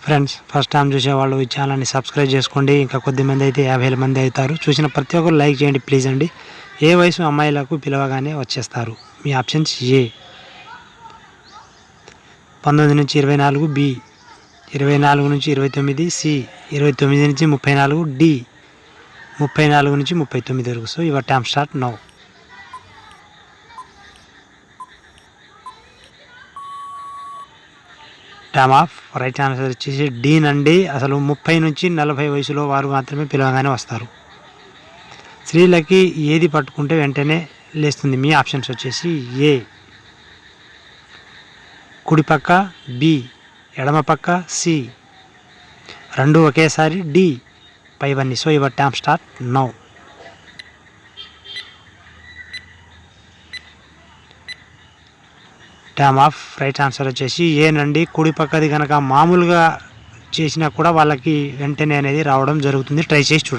Friends, first time చూసేవాళ్ళు ఈ ఛానల్ని సబ్స్క్రైబ్ చేసుకోండి. ఇంకా కొద్దిమంది అయితే 50,000 మంది అవుతారు. చూసిన ప్రతి ఒక్కరు లైక్ చేయండి ప్లీజ్ అండి. ఏ వయసు అమ్మాయిలకు పిలవగానే వచ్చేస్తారు? మీ ఆప్షన్స్: ఏ 19 నుంచి 24, బి 24 నుంచి 29, సి 29 నుంచి 34, డి 34 నుంచి 39 వరకు. So your time start now. Time of. Right answer వచ్చేసి డి నండి. అసలు 30 నుంచి 40 వయసులో వారు మాత్రమే పిలవగానే వస్తారు. స్త్రీలకి ఏది పట్టుకుంటే వెంటనే లేస్తుంది? మీ ఆప్షన్స్ వచ్చేసి: ఏ కుడి పక్క, బి ఎడమ పక్క, సి రెండు ఒకేసారి, డి పైవన్నీ. So your time start now. Time of. Right answer వచ్చేసి ఏనండి. కుడి పక్కది కనుక మామూలుగా చేసినా కూడా వాళ్ళకి వెంటనే అనేది రావడం జరుగుతుంది. ట్రై చేసి చూడండి.